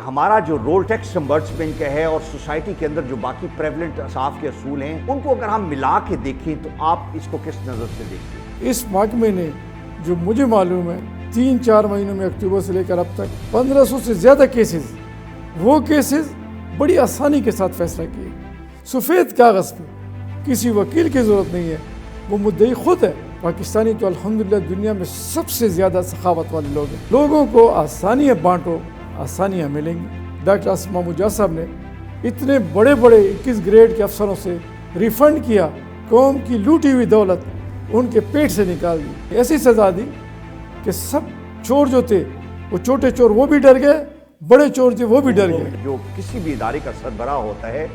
ہمارا جو role tax امبرسمنٹ کا ہے اور سوسائٹی کے اندر جو باقی پریولنٹ انصاف کے اصول ہیں ان کو اگر ہم ملا کے دیکھیں تو آپ اس کو کس نظر سے دیکھتے ہیں؟ اس محکمے نے جو مجھے معلوم ہے 3-4 مہینوں میں اکتوبر سے لے کر اب تک 1500 سے زیادہ کیسز، وہ کیسز بڑی آسانی کے ساتھ فیصلہ کیے، سفید کاغذ پہ، کسی وکیل کی ضرورت نہیں ہے، وہ مدعی خود ہے۔ پاکستانی تو الحمدللہ دنیا میں سب سے زیادہ سخاوت والے لوگ ہیں، لوگوں کو آسانیاں بانٹو، آسانیاں ملیں گی۔ ڈاکٹر آصف محمود جا صاحب نے اتنے بڑے 21 گریڈ کے افسروں سے ریفنڈ کیا، قوم کی لوٹی ہوئی دولت ان کے پیٹ سے نکال دی، ایسی سزا دی کہ سب چور جو تھے وہ چھوٹے چور وہ بھی ڈر گئے، بڑے چور تھے وہ بھی ڈر گئے۔ جو کسی بھی ادارے کا سربراہ ہوتا ہے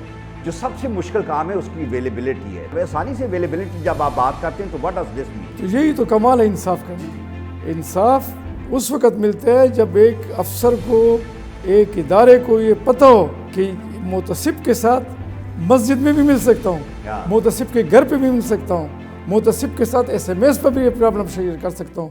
جو سب سے مشکل کام ہے اس کی اویلیبلٹی ہے، آسانی سے اویلیبلٹی جب آپ بات کرتے ہیں تو واٹ ڈز دس مین؟ تو یہی تو کمال ہے انصاف کا۔ انصاف اس وقت ملتا ہے جب ایک افسر کو، ایک ادارے کو یہ پتہ ہو کہ محتسب کے ساتھ مسجد میں بھی مل سکتا ہوں، محتسب کے گھر پہ بھی مل سکتا ہوں، محتسب کے ساتھ SMS پر بھی یہ پرابلم شیئر کر سکتا ہوں۔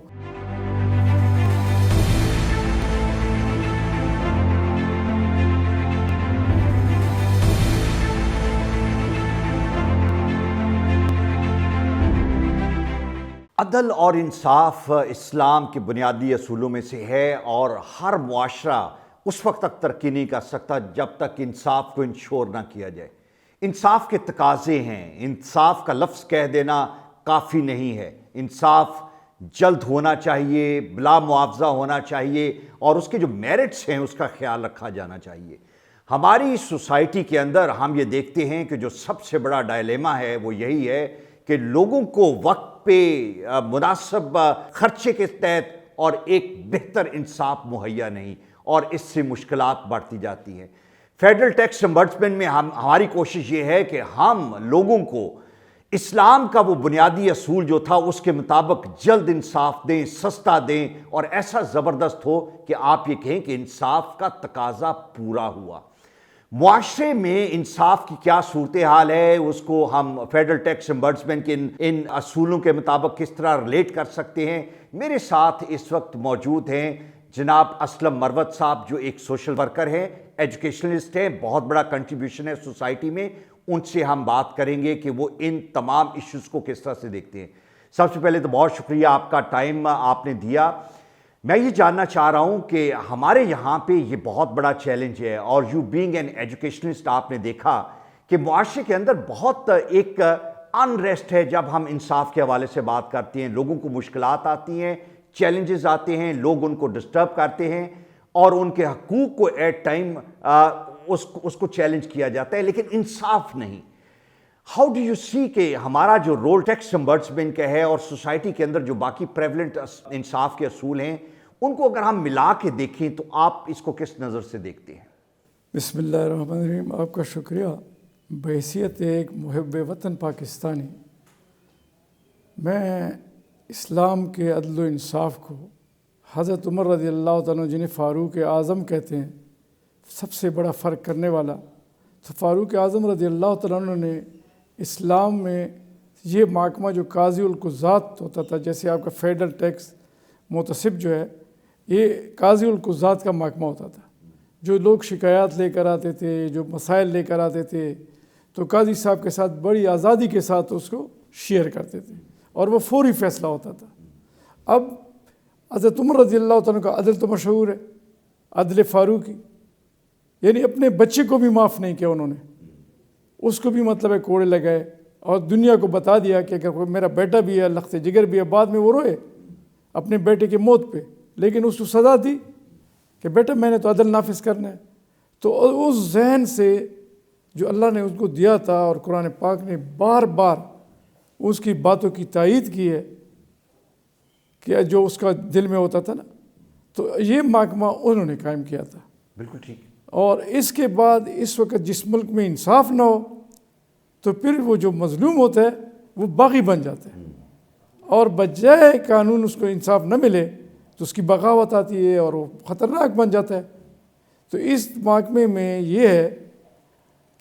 عدل اور انصاف اسلام کے بنیادی اصولوں میں سے ہے، اور ہر معاشرہ اس وقت تک ترقی نہیں کر سکتا جب تک انصاف کو انشور نہ کیا جائے۔ انصاف کے تقاضے ہیں، انصاف کا لفظ کہہ دینا کافی نہیں ہے، انصاف جلد ہونا چاہیے، بلا معاوضہ ہونا چاہیے، اور اس کے جو میرٹس ہیں اس کا خیال رکھا جانا چاہیے۔ ہماری سوسائٹی کے اندر ہم یہ دیکھتے ہیں کہ جو سب سے بڑا ڈائلیما ہے وہ یہی ہے کہ لوگوں کو وقت پہ مناسب خرچے کے تحت اور ایک بہتر انصاف مہیا نہیں، اور اس سے مشکلات بڑھتی جاتی ہیں۔ فیڈرل ٹیکس امبرسمنٹ میں ہماری کوشش یہ ہے کہ ہم لوگوں کو اسلام کا وہ بنیادی اصول جو تھا اس کے مطابق جلد انصاف دیں، سستا دیں، اور ایسا زبردست ہو کہ آپ یہ کہیں کہ انصاف کا تقاضا پورا ہوا۔ معاشرے میں انصاف کی کیا صورتحال ہے، اس کو ہم فیڈرل ٹیکس امبرسمنٹ کے ان اصولوں کے مطابق کس طرح ریلیٹ کر سکتے ہیں۔ میرے ساتھ اس وقت موجود ہیں جناب اسلم مروت صاحب، جو ایک سوشل ورکر ہیں، ایجوکیشنلسٹ ہیں، بہت بڑا کنٹریبیوشن ہے سوسائٹی میں۔ ان سے ہم بات کریں گے کہ وہ ان تمام ایشوز کو کس طرح سے دیکھتے ہیں۔ سب سے پہلے تو بہت شکریہ، آپ کا ٹائم آپ نے دیا۔ میں یہ جاننا چاہ رہا ہوں کہ ہمارے یہاں پہ یہ بہت بڑا چیلنج ہے، اور یو بینگ این ایجوکیشنلسٹ آپ نے دیکھا کہ معاشرے کے اندر بہت ایک انریسٹ ہے جب ہم انصاف کے حوالے سے بات کرتے ہیں۔ لوگوں کو مشکلات آتی ہیں، چیلنجز آتے ہیں، لوگ ان کو ڈسٹرب کرتے ہیں، اور ان کے حقوق کو ایٹ ٹائم اس کو چیلنج کیا جاتا ہے، لیکن انصاف نہیں۔ ہاؤ ڈو یو سی کہ ہمارا جو رول ٹیکس امبرسمنٹ کا ہے اور سوسائٹی کے اندر جو باقی پریولنٹ انصاف کے اصول ہیں ان کو اگر ہم ملا کے دیکھیں تو آپ اس کو کس نظر سے دیکھتے ہیں؟ بسم اللہ الرحمن الرحیم۔ آپ کا شکریہ۔ بحیثیت ایک محب وطن پاکستانی، میں اسلام کے عدل و انصاف کو حضرت عمر رضی اللہ تعالیٰ جنہیں فاروق اعظم کہتے ہیں، سب سے بڑا فرق کرنے والا، تو فاروق اعظم رضی اللہ تعالیٰ نے اسلام میں یہ محکمہ جو قاضی القضات ہوتا تھا، جیسے آپ کا فیڈرل ٹیکس محتسب جو ہے، یہ قاضی القضات کا محکمہ ہوتا تھا۔ جو لوگ شکایات لے کر آتے تھے، جو مسائل لے کر آتے تھے، تو قاضی صاحب کے ساتھ بڑی آزادی کے ساتھ اس کو شیئر کرتے تھے، اور وہ فوری فیصلہ ہوتا تھا۔ اب حضرت عمر رضی اللہ تعالیٰ کا عدل تو مشہور ہے، عدل فاروقی، یعنی اپنے بچے کو بھی معاف نہیں کیا انہوں نے، اس کو بھی مطلب ہے کوڑے لگائے، اور دنیا کو بتا دیا کہ اگر میرا بیٹا بھی ہے، لخت جگر بھی ہے، بعد میں وہ روئے اپنے بیٹے کی موت پہ، لیکن اس کو سزا دی کہ بیٹا میں نے تو عدل نافذ کرنا ہے۔ تو اس ذہن سے جو اللہ نے اس کو دیا تھا، اور قرآن پاک نے بار بار اس کی باتوں کی تائید کی ہے کہ جو اس کا دل میں ہوتا تھا نا، تو یہ محکمہ انہوں نے قائم کیا تھا۔ بالکل ٹھیک۔ اور اس کے بعد اس وقت جس ملک میں انصاف نہ ہو تو پھر وہ جو مظلوم ہوتا ہے وہ باغی بن جاتا ہے، اور بجائے قانون اس کو انصاف نہ ملے تو اس کی بغاوت آتی ہے اور وہ خطرناک بن جاتا ہے۔ تو اس محکمے میں یہ ہے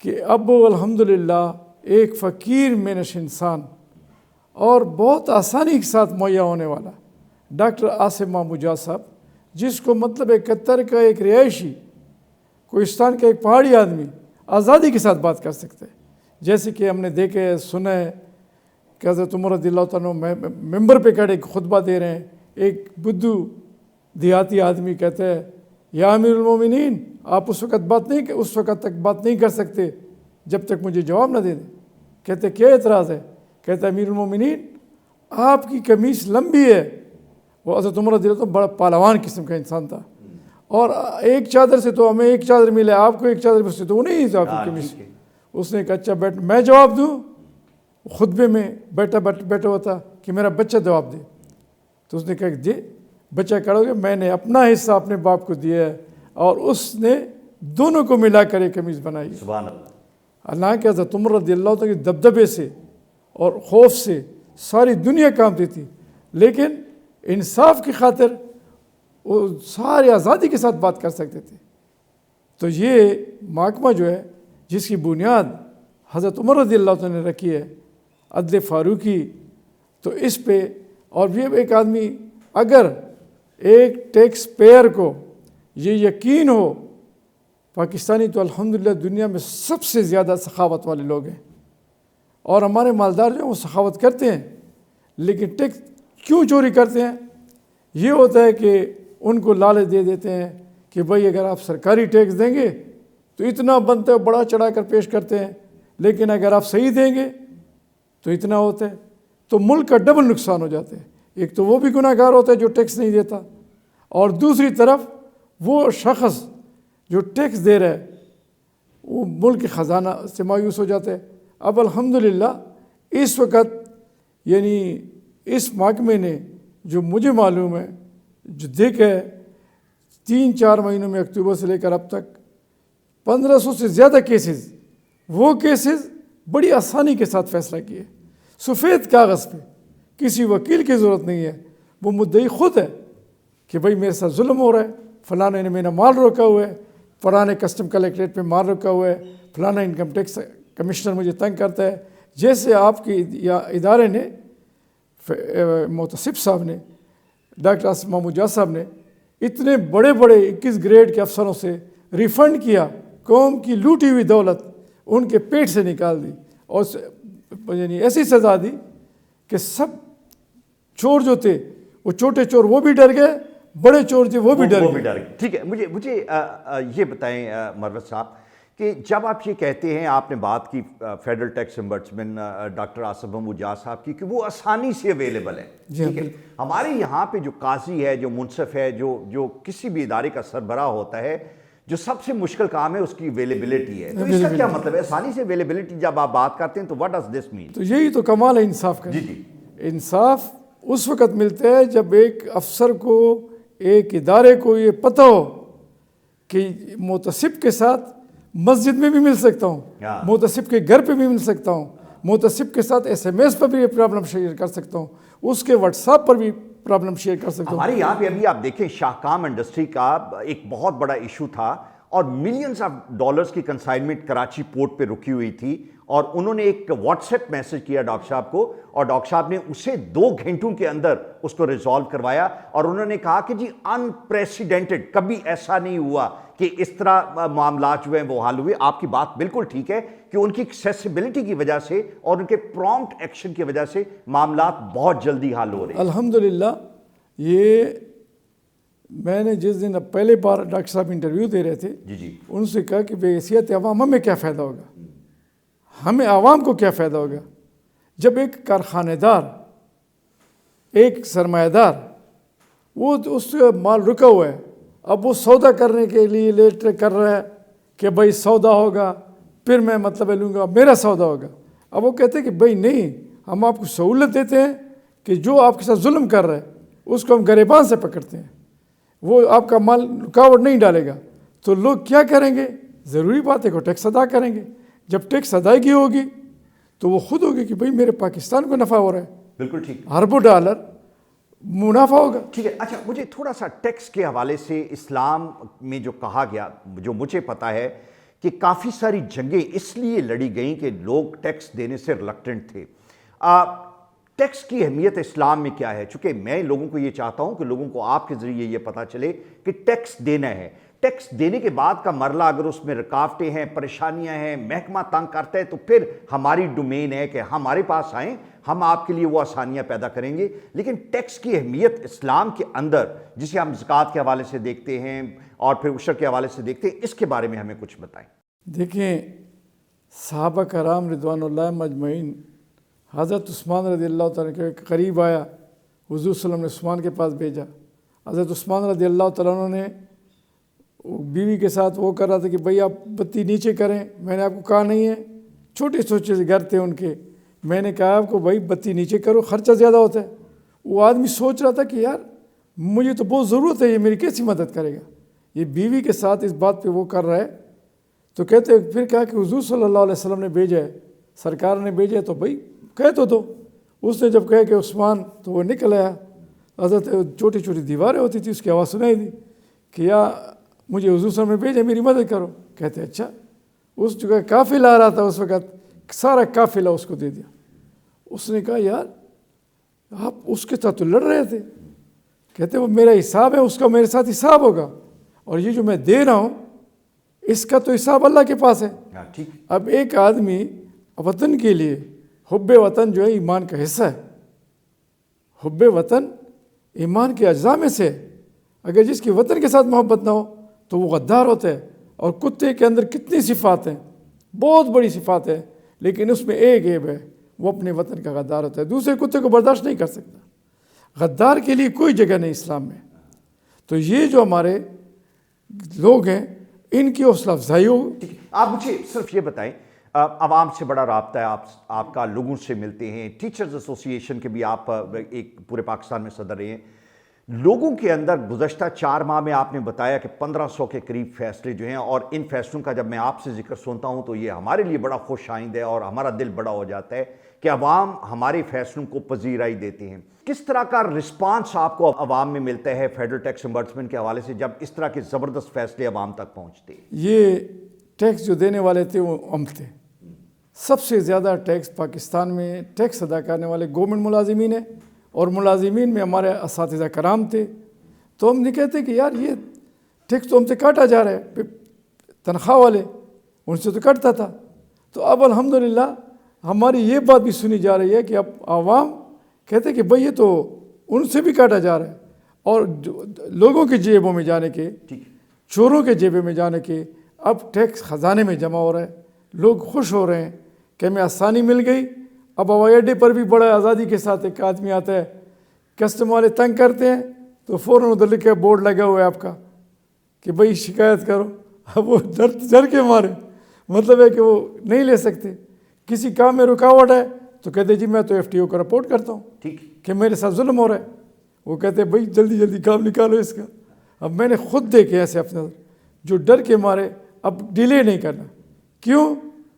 کہ اب الحمدللہ ایک فقیر مینش انسان اور بہت آسانی کے ساتھ مہیا ہونے والا ڈاکٹر آصف محمود جا صاحب، جس کو مطلب قطر کا ایک رہائشی کوہستان کا ایک پہاڑی آدمی آزادی کے ساتھ بات کر سکتا ہے. جیسے کہ ہم نے دیکھے سنا ہے کہ حضرت عمر رضی اللہ تعالیٰ ممبر پہ کھڑے خطبہ دے رہے ہیں, ایک بدھو دیہاتی آدمی کہتا ہے یا امیر المومنین, آپ اس وقت تک بات نہیں کر سکتے جب تک مجھے جواب نہ دے دیں. کہتے کیا اعتراض ہے؟ کہتا ہے امیر المومنین آپ کی قمیص لمبی ہے. وہ حضرت عمر رضی اللہ عنہ بڑا پہلوان قسم کا انسان تھا, اور ایک چادر سے تو ہمیں ایک چادر ملے, آپ کو ایک چادر سے تو وہ نہیں ہے آپ کی قمیص. اس نے کہا اچھا بیٹھ میں جواب دوں. خطبے میں بیٹھا ہوا تھا کہ میرا بچہ جواب دے. تو اس نے کہا جی بچہ کرو گے, میں نے اپنا حصہ اپنے باپ کو دیا ہے, اور اس نے دونوں کو ملا کر ایک قمیص بنائی. سبحان اللہ. حالانکہ حضرت عمر رضی اللہ عنہ کے دبدبے سے اور خوف سے ساری دنیا کانپتی تھی, لیکن انصاف کی خاطر وہ ساری آزادی کے ساتھ بات کر سکتے تھے. تو یہ محکمہ جو ہے جس کی بنیاد حضرت عمر رضی اللہ عنہ نے رکھی ہے, عدل فاروقی, تو اس پہ اور یہ ایک آدمی اگر ایک ٹیکس پیئر کو یہ یقین ہو, پاکستانی تو الحمدللہ دنیا میں سب سے زیادہ سخاوت والے لوگ ہیں, اور ہمارے مالدار جو ہیں وہ سخاوت کرتے ہیں, لیکن ٹیکس کیوں چوری کرتے ہیں؟ یہ ہوتا ہے کہ ان کو لالچ دے دیتے ہیں کہ بھائی اگر آپ سرکاری ٹیکس دیں گے تو اتنا بنتا ہے, بڑا چڑھا کر پیش کرتے ہیں, لیکن اگر آپ صحیح دیں گے تو اتنا ہوتا ہے. تو ملک کا ڈبل نقصان ہو جاتا ہے. ایک تو وہ بھی گناہ گار ہوتا ہے جو ٹیکس نہیں دیتا, اور دوسری طرف وہ شخص جو ٹیکس دے رہا ہے وہ ملک کے خزانہ سے مایوس ہو جاتا ہے. اب الحمدللہ اس وقت یعنی اس محکمے نے جو مجھے معلوم ہے جو دیکھا ہے 3-4 مہینوں میں اکتوبر سے لے کر اب تک 1500 سے زیادہ کیسز, وہ کیسز بڑی آسانی کے ساتھ فیصلہ کیے, سفید کاغذ پہ, کسی وکیل کی ضرورت نہیں ہے. وہ مدعی خود ہے کہ بھائی میرے ساتھ ظلم ہو رہا ہے, فلانا نے میرا مال روکا ہوا ہے, فلانے کسٹم کلیکٹریٹ پہ مال روکا ہوا ہے, فلانا انکم ٹیکس کمشنر مجھے تنگ کرتا ہے. جیسے آپ کی ادارے نے محتسب صاحب نے, ڈاکٹر آصف محمود جا صاحب نے اتنے بڑے 21 گریڈ کے افسروں سے ریفنڈ کیا, قوم کی لوٹی ہوئی دولت ان کے پیٹ سے نکال دی, اور یعنی ایسی سزا دی کہ سب چور جو تھے وہ چھوٹے چور وہ بھی ڈر گئے, بڑے چور تھے وہ بھی ڈر گئے. ٹھیک ہے, مجھے یہ بتائیں مروت صاحب کہ جب آپ یہ کہتے ہیں, آپ نے بات کی federal tax ombudsman doctor Asif Mahmood جا صاحب کی کہ وہ آسانی سے اویلیبل ہے, ٹھیک ہے, ہمارے یہاں پہ جو قاضی ہے, جو منصف ہے, جو کسی بھی ادارے کا سربراہ ہوتا ہے, جو سب سے مشکل کام ہے اس کی اویلیبلٹی ہے. تو اس کا کیا مطلب ہے آسانی سے اویلیبلٹی جب آپ بات کرتے ہیں تو واٹ ڈز دس مین؟ تو یہی تو کمال ہے انصاف کا. جی انصاف اس وقت ملتا ہے جب ایک افسر کو, ایک ادارے کو یہ پتہ ہو کہ محتسب کے ساتھ مسجد میں بھی مل سکتا ہوں, محتسب کے گھر پہ بھی مل سکتا ہوں, محتسب کے ساتھ SMS پر بھی پرابلم شیئر کر سکتا ہوں, اس کے واٹس ایپ پر بھی پرابلم شیئر کر سکتا ہوں. ہمارے یہاں پہ ابھی آپ دیکھیں شاہکام انڈسٹری کا ایک بہت بڑا ایشو تھا, اور ملینز آف ڈالرز کی کنسائنمنٹ کراچی پورٹ پہ رکی ہوئی تھی, اور انہوں نے ایک واٹس ایپ میسج کیا ڈاکٹر صاحب کو, اور ڈاکٹر صاحب نے اسے 2 گھنٹوں کے اندر اس کو ریزالو کروایا, اور انہوں نے کہا کہ جی انپریسیڈنٹڈ, کبھی ایسا نہیں ہوا کہ اس طرح معاملات جو ہیں وہ حل ہوئے. آپ کی بات بالکل ٹھیک ہے کہ ان کی ایکسیسیبلٹی کی وجہ سے اور ان کے پرومپٹ ایکشن کی وجہ سے معاملات بہت جلدی حل ہو رہے ہیں. الحمدللہ. یہ میں نے جس دن پہلے بار ڈاکٹر صاحب انٹرویو دے رہے تھے, جی ان سے کہا کہ بے حیثیت عوام ہمیں کیا فائدہ ہوگا, ہمیں عوام کو کیا فائدہ ہوگا جب ایک کارخانہ دار, ایک سرمایہ دار, وہ اس سے مال رکا ہوا ہے, اب وہ سودا کرنے کے لیے لیٹ کر رہا ہے کہ بھائی سودا ہوگا پھر میں مطلب لوں گا, میرا سودا ہوگا. اب وہ کہتے ہیں کہ بھائی نہیں, ہم آپ کو سہولت دیتے ہیں کہ جو آپ کے ساتھ ظلم کر رہا ہے اس کو ہم گریبان سے پکڑتے ہیں, وہ آپ کا مال رکاوٹ نہیں ڈالے گا. تو لوگ کیا کریں گے؟ ضروری بات ہے کہ ٹیکس ادا کریں گے. جب ٹیکس ادائیگی ہوگی تو وہ خود ہوگی کہ بھئی میرے پاکستان کو نفع ہو رہا ہے, بالکل ٹھیک, اربوں ڈالر منافع ہوگا. ٹھیک ہے. اچھا مجھے تھوڑا سا ٹیکس کے حوالے سے اسلام میں جو کہا گیا, جو مجھے پتا ہے کہ کافی ساری جنگیں اس لیے لڑی گئیں کہ لوگ ٹیکس دینے سے ریلکٹنٹ تھے. ٹیکس کی اہمیت اسلام میں کیا ہے؟ چونکہ میں لوگوں کو یہ چاہتا ہوں کہ لوگوں کو آپ کے ذریعے یہ پتہ چلے کہ ٹیکس دینا ہے. ٹیکس دینے کے بعد کا مرحلہ اگر اس میں رکاوٹیں ہیں، پریشانیاں ہیں، محکمہ تنگ کرتا ہے، تو پھر ہماری ڈومین ہے کہ ہمارے پاس آئیں، ہم آپ کے لیے وہ آسانیاں پیدا کریں گے۔ لیکن ٹیکس کی اہمیت اسلام کے اندر، جسے ہم زکوٰۃ کے حوالے سے دیکھتے ہیں اور پھر عشر کے حوالے سے دیکھتے ہیں، اس کے بارے میں ہمیں کچھ بتائیں۔ دیکھیں، صحابہ کرام رضوان اللہ مجمعین، حضرت عثمان رضی اللہ تعالیٰ کے قریب آیا، حضور صلی اللہ علیہ وسلم نے عثمان کے پاس بھیجا۔ حضرت عثمان رضی اللہ تعالیٰ عنہ نے بیوی کے ساتھ وہ کر رہا تھا کہ بھئی آپ بتی نیچے کریں، میں نے آپ کو کہا نہیں ہے، چھوٹے چھوٹے سے گھر تھے ان کے، میں نے کہا آپ کو بھائی بتی نیچے کرو، خرچہ زیادہ ہوتا ہے۔ وہ آدمی سوچ رہا تھا کہ یار مجھے تو بہت ضرورت ہے، یہ میری کیسی مدد کرے گا، یہ بیوی کے ساتھ اس بات پہ وہ کر رہا ہے۔ تو کہتے پھر کہا کہ حضور صلی اللہ علیہ وسلم نے بھیجا ہے، سرکار نے بھیجا ہے، تو بھائی کہہ تو دو۔ اس نے جب کہا کہ عثمان، تو وہ نکل آیا۔ حضرت چھوٹی چھوٹی دیواریں ہوتی تھی، اس کی آواز سنائی دی کہ یا مجھے حضور صلی اللہ علیہ وسلم نے بھیجا، میری مدد کرو۔ کہتے اچھا۔ اس جگہ قافلہ آ رہا تھا اس وقت، سارا قافلہ اس کو دے دیا۔ اس نے کہا یار آپ اس کے ساتھ تو لڑ رہے تھے۔ کہتے وہ میرا حساب ہے، اس کا میرے ساتھ حساب ہوگا، اور یہ جو میں دے رہا ہوں اس کا تو حساب اللہ کے پاس ہے۔ اب ایک آدمی وطن کے لیے، حب وطن جو ہے ایمان کا حصہ ہے، حب وطن ایمان کے اجزاء میں سے، اگر جس کی وطن کے ساتھ محبت نہ ہو تو وہ غدار ہوتا ہے۔ اور کتے کے اندر کتنی صفات ہیں، بہت بڑی صفات ہے، لیکن اس میں ایک عیب ہے، وہ اپنے وطن کا غدار ہوتا ہے، دوسرے کتے کو برداشت نہیں کر سکتا۔ غدار کے لیے کوئی جگہ نہیں اسلام میں۔ تو یہ جو ہمارے لوگ ہیں، ان کی حوصلہ افزائی ہو۔ آپ مجھے صرف یہ بتائیں، عوام سے بڑا رابطہ ہے آپ کا، لوگوں سے ملتے ہیں، ٹیچرز ایسوسی ایشن کے بھی آپ ایک پورے پاکستان میں صدر رہے ہیں۔ لوگوں کے اندر گزشتہ 4 ماہ میں آپ نے بتایا کہ 1500 کے قریب فیصلے جو ہیں، اور ان فیصلوں کا جب میں آپ سے ذکر سنتا ہوں تو یہ ہمارے لیے بڑا خوش آئند ہے اور ہمارا دل بڑا ہو جاتا ہے کہ عوام ہمارے فیصلوں کو پذیرائی دیتے ہیں۔ کس طرح کا رسپانس آپ کو عوام میں ملتا ہے فیڈرل ٹیکس امبرسمنٹ کے حوالے سے، جب اس طرح کے زبردست فیصلے عوام تک پہنچتے ہیں؟ یہ ٹیکس جو دینے والے تھے وہ ہم تھے۔ سب سے زیادہ ٹیکس پاکستان میں ٹیکس ادا کرنے والے گورنمنٹ ملازمین ہیں، اور ملازمین میں ہمارے اساتذہ کرام تھے۔ تو ہم نہیں کہتے کہ یار یہ ٹیکس تو ہم سے کاٹا جا رہا ہے، تنخواہ والے ان سے تو کٹتا تھا۔ تو اب الحمدللہ ہماری یہ بات بھی سنی جا رہی ہے کہ اب عوام کہتے کہ بھئی یہ تو ان سے بھی کاٹا جا رہا ہے، اور لوگوں کے جیبوں میں جانے کے، چوروں کے جیبوں میں جانے کے اب ٹیکس خزانے میں جمع ہو رہا ہے۔ لوگ خوش ہو رہے ہیں کہ ہمیں آسانی مل گئی۔ اب ہوائی اڈے پر بھی بڑا آزادی کے ساتھ ایک آدمی آتا ہے، کسٹم والے تنگ کرتے ہیں تو فوراً ادھر لکھا بورڈ لگا ہوا ہے آپ کا کہ بھئی شکایت کرو۔ اب وہ ڈر کے مارے، مطلب ہے کہ وہ نہیں لے سکتے۔ کسی کام میں رکاوٹ ہے تو کہتے جی میں تو FTO کو رپورٹ کرتا ہوں کہ میرے ساتھ ظلم ہو رہا ہے۔ وہ کہتے ہیں بھئی جلدی جلدی کام نکالو اس کا۔ اب میں نے خود دیکھے ایسے اپنے جو ڈر کے مارے اب ڈیلے نہیں کرنا۔ کیوں؟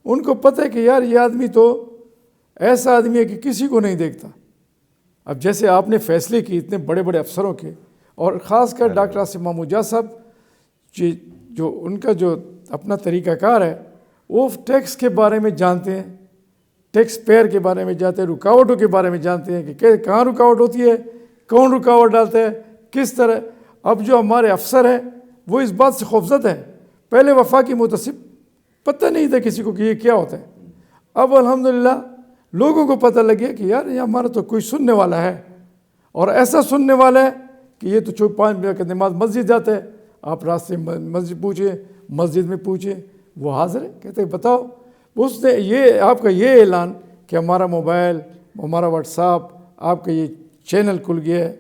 ان کو پتہ ہے کہ یار یہ آدمی تو ایسا آدمی ہے کہ کسی کو نہیں دیکھتا۔ اب جیسے آپ نے فیصلے کی اتنے بڑے بڑے افسروں کے، اور خاص کر ڈاکٹر آصف محمود جا صاحب، جو ان کا جو اپنا طریقہ کار ہے، وہ ٹیکس کے بارے میں جانتے ہیں، ٹیکس پیئر کے بارے میں جانتے ہیں، رکاوٹوں کے بارے میں جانتے ہیں کہ کہاں رکاوٹ ہوتی ہے، کون رکاوٹ ڈالتا ہے، کس طرح۔ اب جو ہمارے افسر ہیں وہ اس بات سے خوفزدہ ہیں، پہلے وفاقی متصب پتہ نہیں تھا کسی کو کہ یہ کیا ہوتا ہے۔ اب الحمدللہ لوگوں کو پتہ لگ گیا کہ یار یہ ہمارا تو کوئی سننے والا ہے، اور ایسا سننے والا ہے کہ یہ تو 5 بجے کا نماز مسجد جاتا ہے، آپ راستے میں مسجد پوچھیں، مسجد میں پوچھیں، وہ حاضر ہے۔ کہتے ہیں بتاؤ، اس نے یہ آپ کا یہ اعلان کہ ہمارا موبائل، ہمارا واٹس ایپ، آپ کا یہ چینل کھل گیا ہے،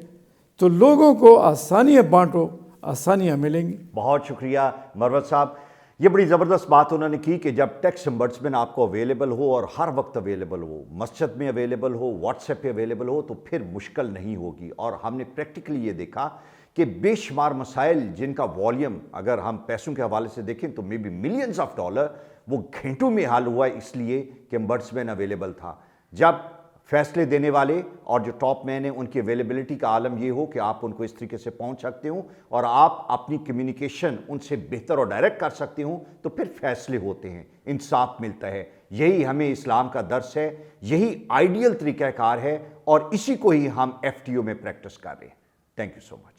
تو لوگوں کو آسانیاں بانٹو، آسانیاں ملیں گی۔ بہت شکریہ مروت صاحب، یہ بڑی زبردست بات انہوں نے کی کہ جب ٹیکس امبرسمنٹ آپ کو اویلیبل ہو اور ہر وقت اویلیبل ہو، مسجد میں اویلیبل ہو، واٹس ایپ پہ اویلیبل ہو، تو پھر مشکل نہیں ہوگی۔ اور ہم نے پریکٹیکلی یہ دیکھا کہ بے شمار مسائل جن کا والیوم اگر ہم پیسوں کے حوالے سے دیکھیں تو maybe millions of dollar, وہ گھنٹوں میں حل ہوا، اس لیے کہ امبرسمنٹ اویلیبل تھا۔ جب فیصلے دینے والے اور جو ٹاپ مین ہیں ان کی اویلیبلٹی کا عالم یہ ہو کہ آپ ان کو اس طریقے سے پہنچ سکتے ہوں اور آپ اپنی کمیونیکیشن ان سے بہتر اور ڈائریکٹ کر سکتے ہوں، تو پھر فیصلے ہوتے ہیں، انصاف ملتا ہے۔ یہی ہمیں اسلام کا درس ہے، یہی آئیڈیل طریقہ کار ہے، اور اسی کو ہی ہم FTO میں پریکٹس کر رہے ہیں۔ Thank you so much.